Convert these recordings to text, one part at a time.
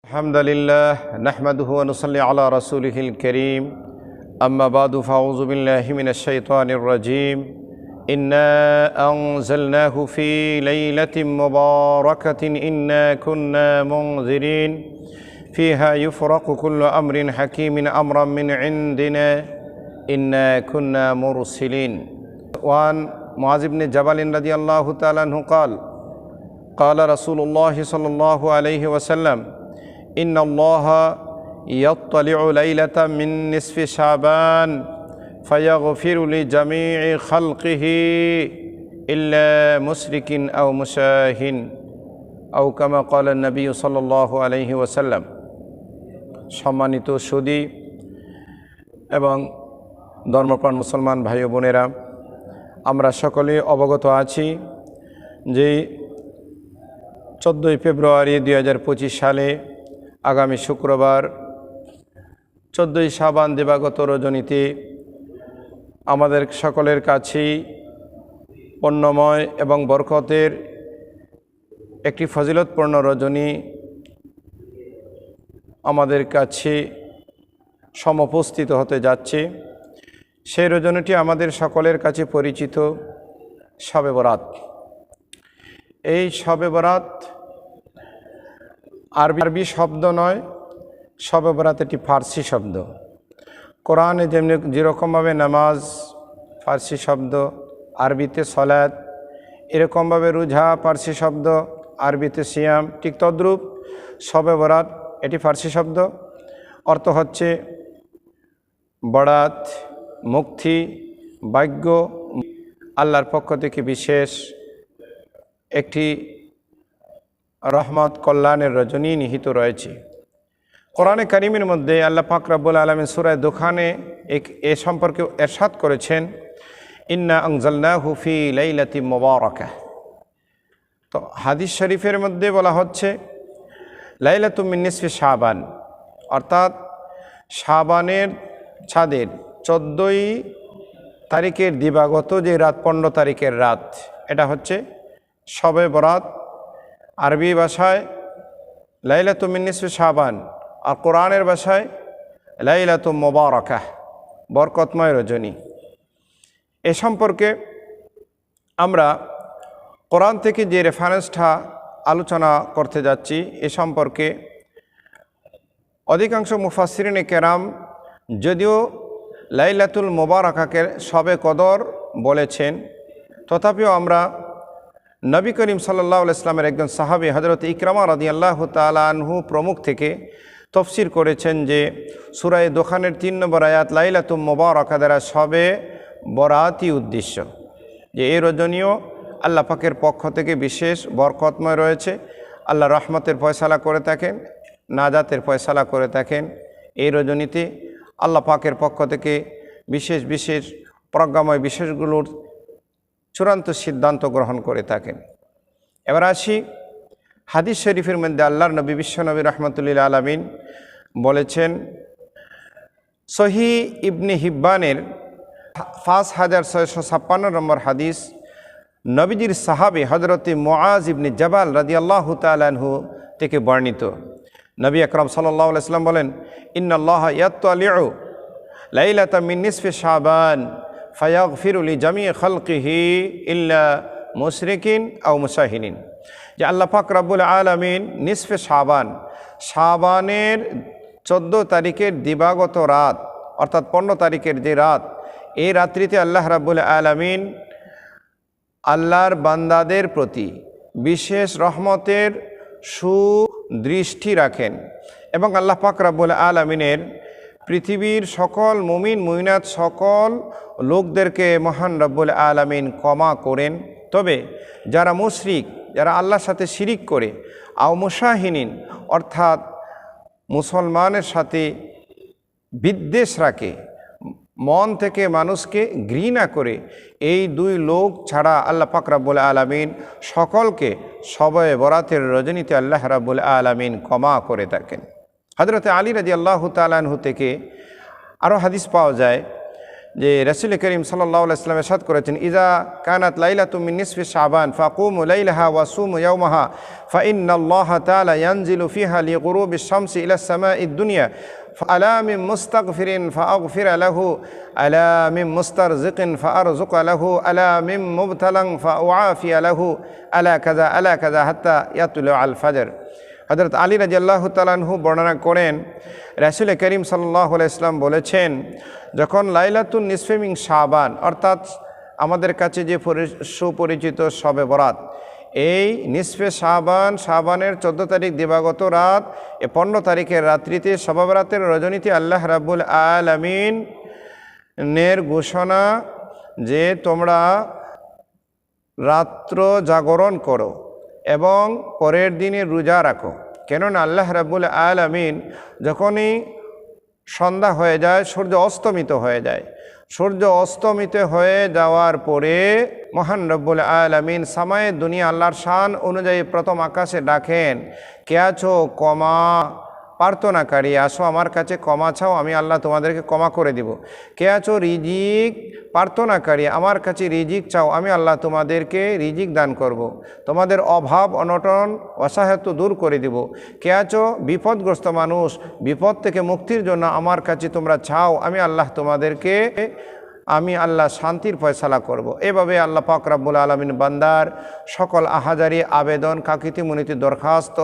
الحمد لله نحمده ونصلي على رسوله الكريم أما بعد فأعوذ بالله من الشيطان الرجيم إنا أنزلناه في ليلة مباركة إنا كنا منذرين فيها يفرق كل أمر حكيم أمرا من عندنا إنا كنا مرسلين. وعن معاذ بن جبل رضي الله تعالى عنه قال رسول الله صلى الله عليه وسلم إن الله يطلع ليلة من نصف شعبان فيغفر لجميع خلقه إلا مشرك أو مشاهن أو كما قال النبي صلى الله عليه وسلم. সম্মানিত সুধী এবং ধর্মপ্রাণ মুসলমান ভাই ও বোনেরা, আমরা সকলে অবগত আছি যে 14 ফেব্রুয়ারি 2025 সালে আগামী শুক্রবার 14 শাবান দিবাগত রজনীতে আমাদের সকলের কাছেই পুণ্যময় এবং বরকতের একটি ফজিলতপূর্ণ রজনী আমাদের কাছে সমুপস্থিত হতে যাচ্ছে। সেই রজনীটি আমাদের সকলের কাছে পরিচিত শবে বরাত। এই শবে বরাত আরবি শব্দ নয়, শবে বরাত একটি ফার্সি শব্দ। কোরআনে যেরকমভাবে নামাজ ফার্সি শব্দ, আরবিতে সলাত, এরকমভাবে রোজা ফার্সি শব্দ, আরবিতে সিয়াম, ঠিক তদ্রূপ শবে বরাত এটি ফার্সি শব্দ। অর্থ হচ্ছে বরাত, মুক্তি, ভাগ্য, আল্লাহর পক্ষ থেকে বিশেষ একটি রহমত কল্যাণের রজনী নিহিত রয়েছে। কোরআনে কারিমের মধ্যে আল্লাহ পাক রব্বুল আলামিন সূরা দুখানে এ সম্পর্কে ইরশাদ করেছেন, ইন্না আনজালনাহু ফি লাইলাতিন মুবারাকাহ। তো হাদিস শরীফের মধ্যে বলা হচ্ছে লাইলাতুম মিন নিসফি শাবান, অর্থাৎ শাবানের ছাদের 14 তারিখের দিবাগত যে রাত, 15 তারিখের রাত, এটা হচ্ছে শবে বরাত। আরবি ভাষায় লাইলাতুম মিন নিসফি শাবান, আর কোরআনের ভাষায় লাইলাতুম মুবারাকাহ, বরকতময় রজনী। এ সম্পর্কে আমরা কোরআন থেকে যে রেফারেন্সটা আলোচনা করতে যাচ্ছি, এ সম্পর্কে অধিকাংশ মুফাসসিরিনে কেরাম যদিও লাইলাতুল মুবারাকাকে শবে কদর বলেছেন, তথাপিও আমরা নবী করিম সাল্লাল্লাহু আলাইহি ওয়াসাল্লামের একজন সাহাবী হযরত ইকরামা রাদিয়াল্লাহু তাআলা আনহু প্রমুখ থেকে তাফসীর করেছেন যে সূরা দুখানের 3 নম্বর আয়াত লাইলাতুল মুবারাকা দ্বারা শবে বরাতই উদ্দেশ্য, যে এই রজনীও আল্লাহ পাকের পক্ষ থেকে বিশেষ বরকতময় রয়েছে। আল্লাহ রহমতের ফয়সালা করে থাকেন, নাজাতের ফয়সালা করে থাকেন। এই রজনীতে আল্লাহ পাকের পক্ষ থেকে বিশেষ বিশেষ প্রজ্ঞাময় বিশেষগুলোর চূড়ান্ত সিদ্ধান্ত গ্রহণ করে থাকেন। এবার আসি হাদিস শরীফের মধ্যে আল্লাহর নবী বিশ্বনবী রাহমাতুল্লিল আলামিন বলেছেন, সহিহ ইবনে হিব্বানের 5656 নম্বর হাদিস, নবীজির সাহাবী হযরতে মুআজ ইবনে জাবাল রাদিয়াল্লাহু তাআলা আনহু থেকে বর্ণিত। নবী আকরাম সাল্লাল্লাহু আলাইহি ওয়াসাল্লাম বলেন, ইন্নাল্লাহা ইয়াত্তালিউ লাইলাতাম মিন নিসফি শাবান ফায়াগফিরু লিজামিই খালকিহি ইল্লা মুশরিকিন আও মুশাহিনিন। যে আল্লাহ পাক রব্বুল আলামিন নিসফে শাবান, শাবানের 14 তারিখের দিবাগত রাত, অর্থাৎ 15 তারিখের যে রাত, এই রাত্রিতে আল্লাহ রাব্বুল আলামিন আল্লাহর বান্দাদের প্রতি বিশেষ রহমতের সুদৃষ্টি রাখেন এবং আল্লাহ পাক রব্বুল আলামিনের পৃথিবীর সকল মুমিন মুমিনাত সকল লোকদেরকে মহান রব্বুল আলামিন ক্ষমা করেন। তবে যারা মুশরিক, যারা আল্লাহর সাথে শিরিক করে, আও মুশাহিনিন, অর্থাৎ মুসলমানের সাথে বিদ্বেষ রাখে, মন থেকে মানুষকে ঘৃণা করে, এই 2 লোক ছাড়া আল্লাহ পাক রব্বুল আলামিন সকলকে শবে বরাতের রজনীতে আল্লাহ রাব্বুল আলামিন ক্ষমা করে থাকেন। হযরত আলী রাদিয়াল্লাহু তাআলা আনহু থেকে আরও হাদিস পাওয়া যায় যে রাসূল করিম সাল্লাল্লাহু আলাইহি ওয়াসাল্লাম ইরশাদ করেছেন, ইজা কানাত লাইলাতুম মিন নিসফি শাবান ফাকুমু লাইলাহা ওয়া সুমু ইয়াওমাহা ফাইন্নাল্লাহা তাআলা ইয়ানজিলু ফিহা লিগুরুবিশ শামসি ইলা সামাঈদ দুনিয়া আলা মিন মুস্তাগফিরিন ফাআগফির লাহু আলা মিন মুস্তারজিকিন ফাআরযুক লাহু আলা মিন মুবতালান ফাউআফি লাহু আলা কাযা হাত্তা ইয়াতুলু আল ফাজর। হযরত আলী রাদিয়াল্লাহু তাআলা আনহু বর্ণনা করেন, রাসূল করিম সাল্লাল্লাহু আলাইহি ওয়াসাল্লাম বলেছেন, যখন লাইলাতুন নিসফে মিন শাবান অর্থাৎ আমাদের কাছে যে সুপরিচিত শবে বরাত, এই নিসফে শাবানের 14 তারিখ দিবাগত রাত, 15 তারিখের রাত্রিতে শবে বরাতের রজনীতে আল্লাহ রাব্বুল আলামিনের ঘোষণা যে তোমরা রাত্র জাগরণ করো এবং পরের দিনে রোজা রাখো। কেননা আল্লাহ রাব্বুল আলামিন যখনই সন্ধ্যা হয়ে যায়, সূর্য অস্তমিত হয়ে যায়, সূর্য অস্তমিত হয়ে যাওয়ার পরে মহান রব্বুল আলামিন সামায়ে দুনিয়া আল্লাহর শান অনুযায়ী প্রথম আকাশে ডাকেন, কে আছো ক্ষমা প্রার্থনাকারী, আসো আমার কাছে ক্ষমা চাও, আমি আল্লাহ তোমাদেরকে ক্ষমা করে দিব। কে আছো রিজিক প্রার্থনাকারী, আমার কাছে রিজিক চাও, আমি আল্লাহ তোমাদেরকে রিজিক দান করব। তোমাদের অভাব অনটন অসহায়ত্ব দূর করে দিব। কে আছো বিপদগ্রস্ত মানুষ, বিপদ থেকে মুক্তির জন্য আমার কাছে তোমরা চাও, আমি আল্লাহ তোমাদেরকে শান্তির ফয়সালা করব। এভাবে আল্লাহ পাক রব্বুল আলামিন বান্দার সকল আহাজারি আবেদন কাকুতি মিনতি দরখাস্ত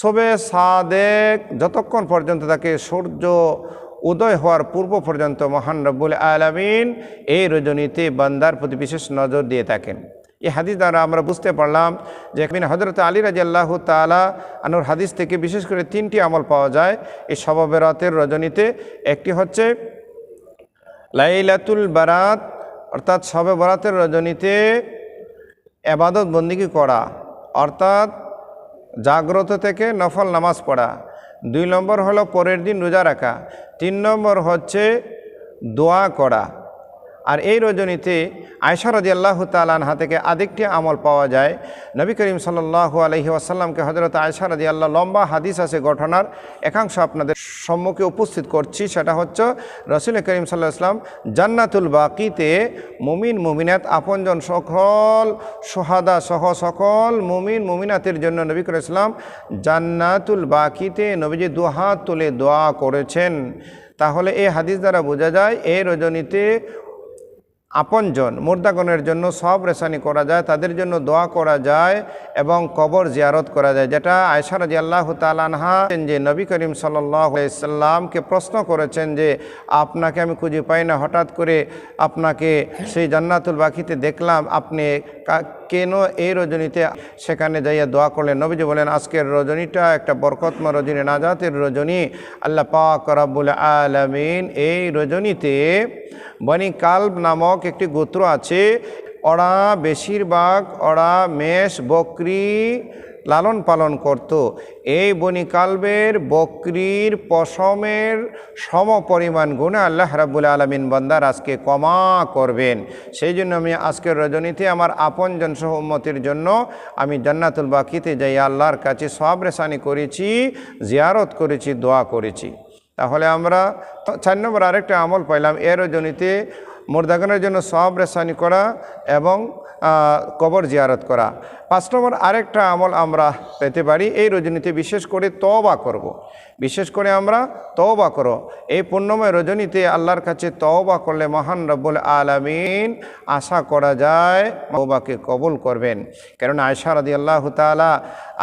শবে সাদেক যতক্ষণ পর্যন্ত তাকে সূর্য উদয় হওয়ার পূর্ব পর্যন্ত মহান রব্বুল আলামিন এই রজনীতে বান্দার প্রতি বিশেষ নজর দিয়ে থাকেন। এই হাদিস দ্বারা আমরা বুঝতে পারলাম যে হযরত আলী রাদিয়াল্লাহু তাআলা আনহুর হাদিস থেকে বিশেষ করে 3টি আমল পাওয়া যায় এই শবে বরাতের রজনীতে। একটি হচ্ছে লাইলাতুল বারাত অর্থাৎ শবে বরাতের রজনীতে ইবাদত বন্দেগী করা অর্থাৎ জাগ্রত থেকে নফল নামাজ পড়া। 2 নম্বর হলো পরের দিন রোজা রাখা। 3 নম্বর হচ্ছে দোয়া করা। আর এই রজনীতে আয়েশা রাদিয়াল্লাহু তাআলা আনহা থেকে আরেকটি আমল পাওয়া যায়। নবী করিম সাল্লাল্লাহু আলাইহি ওয়াসাল্লামকে হযরত আয়েশা রাদিয়াল্লাহু লম্বা হাদিস আছে, ঘটনার একাংশ আপনাদের সম্মুখে উপস্থিত করছি। সেটা হচ্ছে রাসূল করিম সাল্লাল্লাহু আলাইহি ওয়াসাল্লাম জান্নাতুল বাকিতে মুমিন মুমিনাত আপনজন সকল শুহাদা সহ সকল মুমিন মুমিনাতের জন্য নবী করিম সাল্লাল্লাহু আলাইহি ওয়াসাল্লাম জান্নাতুল বাকিতে নবীজি দুহাত তুলে দোয়া করেছেন। তাহলে এই হাদিস দ্বারা বোঝা যায় এই রজনীতে আপনজন মুর্দাগণের জন্য সব রেসানি করা যায়, তাদের জন্য দোয়া করা যায় এবং কবর জিয়ারত করা যায়। যেটা আয়েশা রাদিয়াল্লাহু তাআলা আনহা যে নবী করিম সাল্লাল্লাহু আলাইহি সাল্লামকে প্রশ্ন করেছেন যে আপনাকে আমি খুঁজে পাই না, হঠাৎ করে আপনাকে সেই জান্নাতুল বাকিতে দেখলাম, আপনি কেন এই রজনীতে সেখানে যাইয়া দোয়া করলেন? নবীজি বলেন আজকের রজনীটা একটা বরকতময় রজনী, নাজাতের রজনী। আল্লাহ পাক রব্বুল আলামিন এই রজনীতে বনি কালব নামক একটি গোত্র আছে, ওরা বেশিরভাগ মেষ বকরি লালন পালন করত। এই বনি কালবের বকরির পশমের সম পরিমাণ গুণে আল্লাহ রাব্বুল আলামিন বান্দার আজকে ক্ষমা করবেন। সেই জন্য আমি আজকের রজনীতে আমার আপনজন সহ উম্মতের জন্য আমি জান্নাতুল বাকিতে যাই আল্লাহর কাছে সওয়াব রেসানি করেছি, জিয়ারত করেছি, দোয়া করেছি। তাহলে আমরা 4 নম্বর আরেকটা আমল পাইলাম, এর রজনীতে মুর্দাগণের জন্য সওয়াব রেসানি করা এবং কবর জিয়ারত করা। 5 নম্বর আরেকটা আমল আমরা পেতে পারি, এই রজনীতে বিশেষ করে তওবা করব। বিশেষ করে আমরা তওবা করো। এই পুণ্যময় রজনীতে আল্লাহর কাছে তওবা করলে মহান রব্বুল আলামিন আশা করা যায় তওবাকে কবুল করবেন। কারণ আয়েশা রাদিয়াল্লাহু তাআলা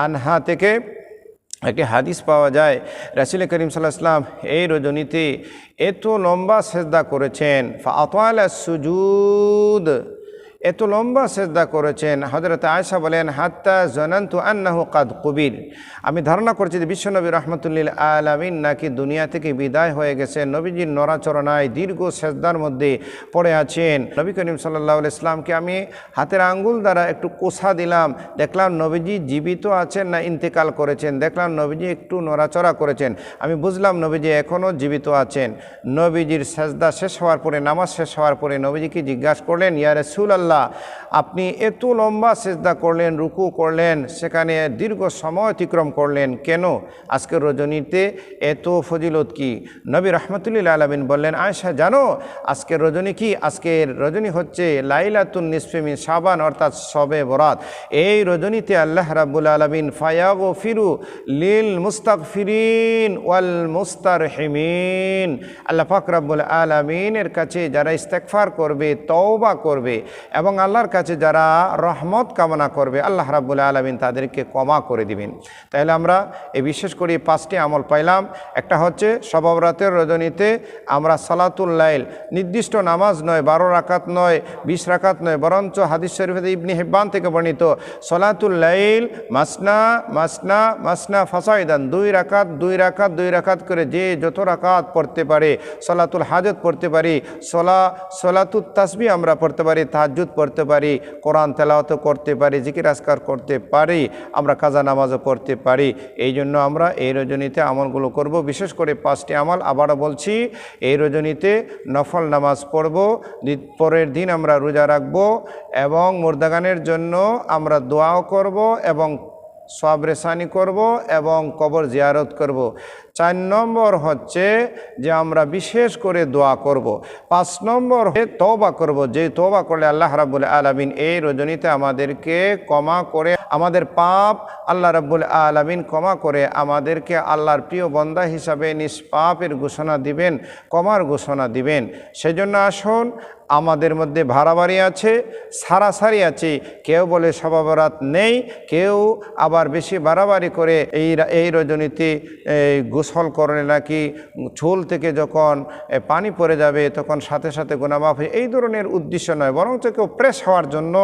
আনহা থেকে একটি হাদিস পাওয়া যায়, রাসূল করিম সাল্লাল্লাহু আলাইহি ওয়াসাল্লাম এই রজনীতে এত লম্বা সেজদা করেছেন, ফাআতালা সুজুদ, এত লম্বা সেজদা করেছেন। হযরত আয়েশা বলেন হাত্তা জানান্তু আন্নাহু কাদ কুবির, আমি ধারণা করছি যে বিশ্বনবী রাহমাতুল্লিল আলামিন নাকি দুনিয়া থেকে বিদায় হয়ে গেছেন। নবীজির নড়াচড়ায় দীর্ঘ সেজদার মধ্যে পড়ে আছেন। নবী করিম সাল্লাল্লাহু আলাইহি ওয়াসাল্লামকে আমি হাতের আঙ্গুল দ্বারা একটু কোসা দিলাম, দেখলাম নবীজি জীবিত আছেন না ইন্তেকাল করেছেন। দেখলাম নবীজি একটু নড়াচড়া করেছেন, আমি বুঝলাম নবীজি এখনও জীবিত আছেন। নবীজির সেজদা শেষ হওয়ার পরে, নামাজ শেষ হওয়ার পরে নবীজিকে জিজ্ঞাসা করলেন, ইয়া রাসূলুল্লাহ আল্লাহ আপনি এত লম্বা সেজদা করলেন, রুকু করলেন, সেখানে দীর্ঘ সময় অতিক্রম করলেন কেন? আজকের রজনীতে এত ফজিলত কি? নবী রহমতুল্লাহ আলামিন বললেন, আয়েশা জানো আজকের রজনী কি? আজকের রজনী হচ্ছে লাইলাতুন নিসফে মিন শাবান, অর্থাৎ শবে বরাত। এই রজনীতে আল্লাহ রাব্বুল আলামিন ফায়াগফিরু লিল মুস্তাগফিরিন ওয়াল মুস্তারহিমিন, আল্লাহ পাক রাব্বুল আলামিনের কাছে যারা ইস্তেগফার করবে, তওবা করবে এবং আল্লাহর কাছে যারা রহমত কামনা করবে, আল্লাহ রাব্বুল আলামিন তাদেরকে ক্ষমা করে দিবেন। তাহলে আমরা এই বিশেষ করে 5টি আমল পাইলাম। একটা হচ্ছে শবে বরাতের রজনীতে আমরা সালাতুল লাইল, নির্দিষ্ট নামাজ নয়, 12 রাকাত নয়, 20 রাকাত নয়, বরঞ্চ হাদিস শরীফে ইবনে হিব্বান থেকে বর্ণিত সালাতুল লাইল মাসনা মাসনা মাসনা ফাসাইদান, 2 রাকাত 2 রাকাত 2 রাকাত করে যে যত রাকাত পড়তে পারে, সালাতুল হাজত পড়তে পারি, সালাতুত তাসবিহ আমরা পড়তে পারি, তাহাজ্জুদ পড়তে পারি, কোরআন তেলাওয়াত করতে পারি, জিকির আজকার করতে পারি, আমরা কাজা নামাজও পড়তে পারি। এই জন্য আমরা এই রজনীতে আমলগুলো করব। বিশেষ করে 5টি আমল আবারও বলছি। এই রজনীতে নফল নামাজ পড়ব, পরের দিন আমরা রোজা রাখব এবং মুর্দাগানের জন্য আমরা দোয়াও করব এবং সওয়াব রেসানি করব এবং কবর জিয়ারত করব। 4 নম্বর হচ্ছে যে আমরা বিশেষ করে দোয়া করব। 5 নম্বর তওবা করব, যে তওবা করলে আল্লাহ রাব্বুল আলামিন এই রজনীতে আমাদেরকে ক্ষমা করে, আমাদের পাপ আল্লাহ রাব্বুল আলামিন ক্ষমা করে আমাদেরকে আল্লাহর প্রিয় বান্দা হিসাবে নিষ্পাপের ঘোষণা দিবেন, ক্ষমার ঘোষণা দিবেন। সেজন্য আসুন, আমাদের মধ্যে ভাড়াবাড়ি আছে, সারাসারি আছে। কেউ বলে শবে বরাত নেই, কেউ আবার বেশি বাড়াবাড়ি করে এই রজনীতে গোসল করলে নাকি চুল থেকে যখন পানি পড়ে যাবে তখন সাথে সাথে গুনাহ মাফ হয়। এই ধরনের উদ্দেশ্য নয়, বরঞ্চ কেউ ফ্রেশ হওয়ার জন্য,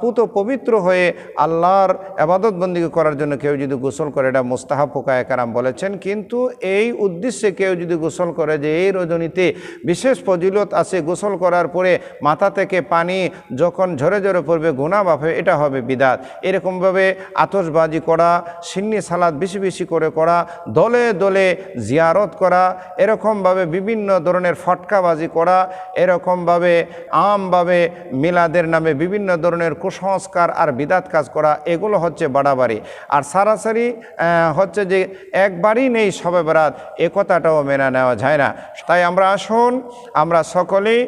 পুত পবিত্র হয়ে আল্লাহর ইবাদত বন্দেগী করার জন্য কেউ যদি গোসল করে, এটা মুস্তাহাব ফুকায়ে কেরাম বলেছেন। কিন্তু এই উদ্দেশ্যে কেউ যদি গোসল করে যে এই রজনীতে বিশেষ ফজিলত আছে, গোসল করার পরে মাথা থেকে পানি যখন ঝরে ঝরে পড়বে গুনাহ মাফ হবে, এটা হবে বিদাত। এরকমভাবে আতশবাজি করা, সিন্নি সালাত বেশি বেশি করে করা, দলে দলে জিয়ারত করা, এরকমভাবে বিভিন্ন ধরনের ফটকাবাজি করা, এরকমভাবে আমভাবে মিলাদের নামে বিভিন্ন ধরনের কুসংস্কার আর বিদাত কাজ করা, এগুলো হচ্ছে বাড়াবাড়ি। আর সারাসারি হচ্ছে যে একবারই নেই শবে বরাত, এ কথাটাও মেনে নেওয়া যায় না। তাই আমরা আসুন, আমরা সকলেই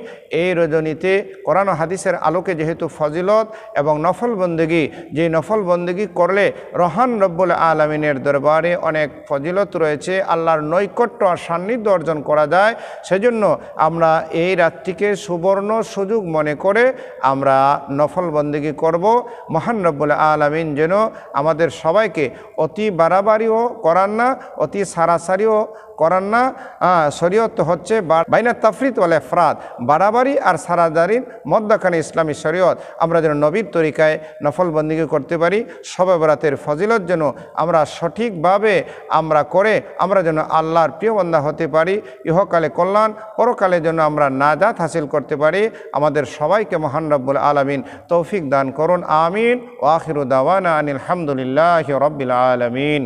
এই রজনীতে কোরআন ও হাদিসের আলোকে যেহেতু ফজিলত এবং নফল বন্দেগী, যে নফল বন্দেগী করলে রহান রব্বুল আলামিনের দরবারে অনেক ফজিলত রয়েছে, আল্লাহর নৈকট্য আর সান্নিধ্য অর্জন করা যায়। সেজন্য আমরা এই রাতটিকে সুবর্ণ সুযোগ মনে করে আমরা নফল বন্দেগী করব। মহান রব্বুল আলামিন যেন আমাদের সবাইকে অতি বাড়াবাড়িও করান না, অতি সারাসারিও করান না। শরীয়ত হচ্ছে বাইনা তাফরিত ওয়াল ইফরাত, বাড়াবাড়ি আর সারাদারির মধ্যখানে ইসলামী শরীয়ত। আমরা যেন নবীর তরিকায় নফল বন্দেগী করতে পারি, শবে বরাতের ফজিলত যেন আমরা সঠিকভাবে আমরা করে আমরা যেন আল্লাহর প্রিয় বান্দা হতে পারি, ইহকালে কল্যাণ, পরকালে যেন আমরা নাজাত হাসিল করতে পারি। আমাদের সবাইকে মহান রব্বুল আলামিন তৌফিক দান করুন, আমিন। ওয়া আখিরু দাওয়ানা আনিল হামদুলিল্লাহি রাব্বিল আলামিন।